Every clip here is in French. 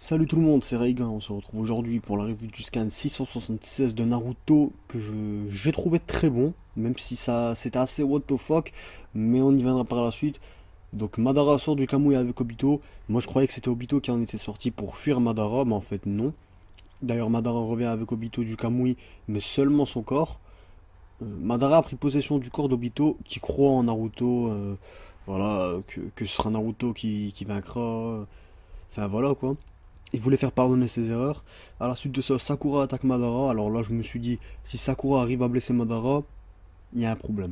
Salut tout le monde, c'est Reigan, on se retrouve aujourd'hui pour la review du scan 676 de Naruto que j'ai trouvé très bon, même si ça c'était assez what the fuck, mais on y viendra par la suite. Donc Madara sort du Kamui avec Obito. Moi je croyais que c'était Obito qui en était sorti pour fuir Madara, mais en fait non. D'ailleurs Madara revient avec Obito du Kamui, mais seulement son corps. Madara a pris possession du corps d'Obito qui croit en Naruto, voilà, que ce sera Naruto qui vaincra. Enfin voilà quoi. Il voulait faire pardonner ses erreurs. À la suite de ça, Sakura attaque Madara. Alors là, je me suis dit, si Sakura arrive à blesser Madara, il y a un problème.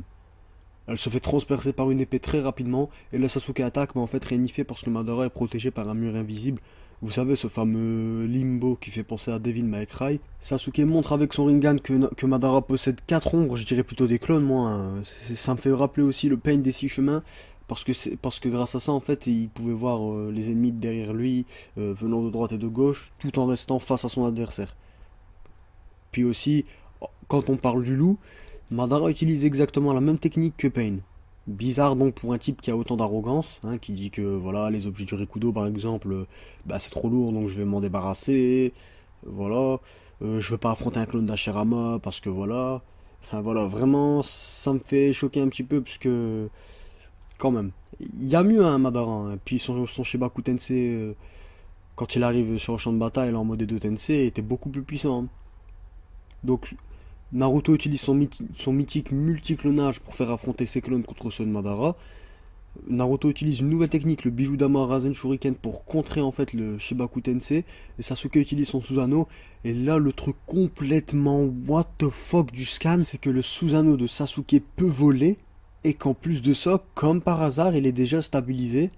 Elle se fait transpercer par une épée très rapidement. Et là, Sasuke attaque, mais en fait, rien n'y fait parce que Madara est protégé par un mur invisible. Vous savez, ce fameux limbo qui fait penser à Devil May Cry. Sasuke montre avec son Rinnegan que Madara possède 4 ombres, je dirais plutôt des clones, moi, hein. Ça me fait rappeler aussi le Pain des 6 chemins. Parce que grâce à ça, en fait, il pouvait voir les ennemis derrière lui, venant de droite et de gauche, tout en restant face à son adversaire. Puis aussi, quand on parle du loup, Madara utilise exactement la même technique que Pain. Bizarre donc pour un type qui a autant d'arrogance, hein, qui dit que voilà, les objets du Rikudo par exemple, bah c'est trop lourd donc je vais m'en débarrasser, voilà, je veux pas affronter un clone d'Hashirama parce que voilà, enfin voilà, vraiment ça me fait choquer un petit peu parce que quand même, il y a mieux hein, Madara, hein. Puis son Shibaku Tensei, quand il arrive sur le champ de bataille là, en mode Edo Tensei, était beaucoup plus puissant, hein. Donc Naruto utilise son mythique multiclonage pour faire affronter ses clones contre ceux de Madara. Naruto utilise une nouvelle technique, le Bijudama Rasen Shuriken, pour contrer en fait le Shibaku Tensei. Et Sasuke utilise son Susanoo. Et là, le truc complètement what the fuck du scan, c'est que le Susanoo de Sasuke peut voler. Et qu'en plus de ça, comme par hasard, il est déjà stabilisé.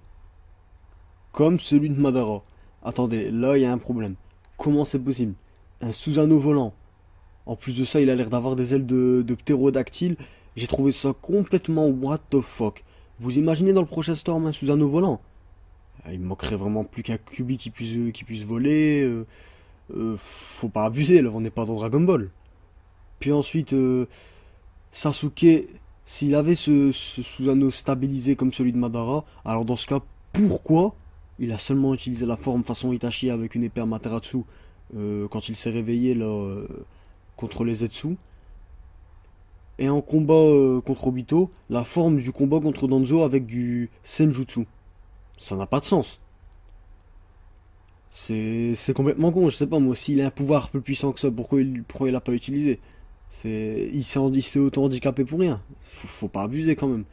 Comme celui de Madara. Attendez, là, il y a un problème. Comment c'est possible? Un Susanoo volant. En plus de ça, il a l'air d'avoir des ailes de ptérodactyle. J'ai trouvé ça complètement what the fuck. Vous imaginez dans le prochain Storm un Susanoo volant? Il me manquerait vraiment plus qu'un Kyuubi qui puisse voler. Faut pas abuser, là, on n'est pas dans Dragon Ball. Puis ensuite, Sasuke, s'il avait ce Susanoo stabilisé comme celui de Madara, alors dans ce cas, pourquoi il a seulement utilisé la forme façon Itachi avec une épée Amaterasu quand il s'est réveillé là, contre les Zetsu? Et en combat contre Obito, la forme du combat contre Danzo avec du Senjutsu. Ça n'a pas de sens. C'est complètement con, je sais pas moi, s'il a un pouvoir plus puissant que ça, pourquoi il l'a pas utilisé? Il s'est autant handicapé pour rien. Faut pas abuser quand même.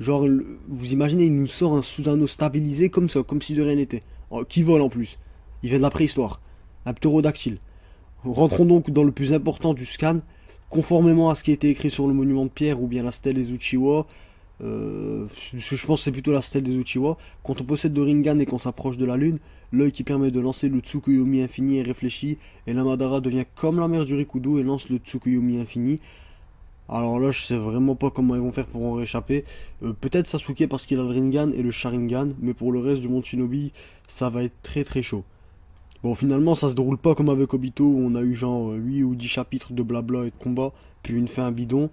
Genre, vous imaginez, il nous sort un Susanoo stabilisé comme ça, comme si de rien n'était. Qui vole en plus. Il vient de la préhistoire. Un ptérodactyle. Rentrons donc dans le plus important du scan. Conformément à ce qui a été écrit sur le monument de pierre ou bien la stèle des Uchiwa, je pense que c'est plutôt la stèle des Uchiwa, quand on possède le Rinnegan et qu'on s'approche de la lune, l'œil qui permet de lancer le Tsukuyomi infini est réfléchi et la Madara devient comme la mère du Rikudo et lance le Tsukuyomi infini. Alors là, je sais vraiment pas comment ils vont faire pour en réchapper. Peut-être Sasuke parce qu'il a le Rinnegan et le Sharingan, mais pour le reste du monde Shinobi, ça va être très très chaud. Bon, finalement, ça se déroule pas comme avec Obito, où on a eu genre 8 ou 10 chapitres de blabla et de combat, puis une fin bidon.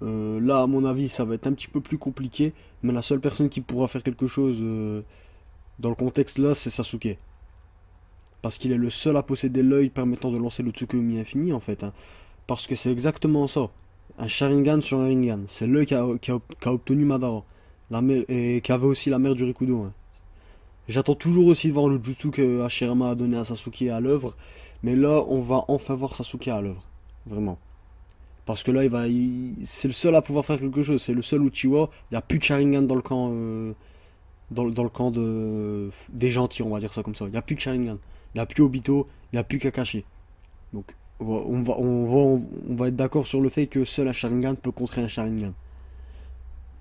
Là, à mon avis, ça va être un petit peu plus compliqué, mais la seule personne qui pourra faire quelque chose dans le contexte là, c'est Sasuke. Parce qu'il est le seul à posséder l'œil permettant de lancer le Tsukuyomi infini, en fait, hein. Parce que c'est exactement ça. Un Sharingan sur un Rinnegan. C'est l'œil qui a obtenu Madara. Et qui avait aussi la mère du Rikudo, hein. J'attends toujours aussi de voir le jutsu que Hashirama a donné à Sasuke à l'œuvre. Mais là, on va enfin voir Sasuke à l'œuvre. Vraiment. Parce que là, c'est le seul à pouvoir faire quelque chose. C'est le seul Uchiwa. Il n'y a plus de Sharingan dans le camp, dans le camp des gentils, on va dire ça comme ça. Il n'y a plus de Sharingan. Il n'y a plus Obito. Il n'y a plus Kakashi. Donc, on va être d'accord sur le fait que seul un Sharingan peut contrer un Sharingan.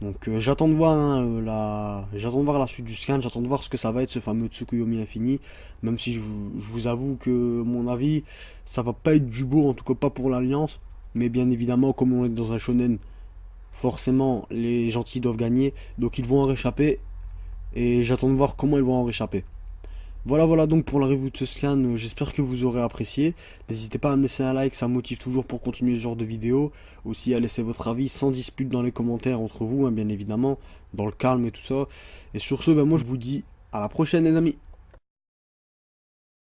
Donc j'attends de voir hein, j'attends de voir la suite du scan, j'attends de voir ce que ça va être ce fameux Tsukuyomi infini, même si je vous avoue que mon avis, ça va pas être du beau, en tout cas pas pour l'Alliance, mais bien évidemment comme on est dans un shonen, forcément les gentils doivent gagner, donc ils vont en réchapper, et j'attends de voir comment ils vont en réchapper. Voilà donc pour la review de ce scan, j'espère que vous aurez apprécié. N'hésitez pas à me laisser un like, ça me motive toujours pour continuer ce genre de vidéo. Aussi à laisser votre avis sans dispute dans les commentaires entre vous, hein, bien évidemment, dans le calme et tout ça. Et sur ce, ben, moi je vous dis à la prochaine les amis.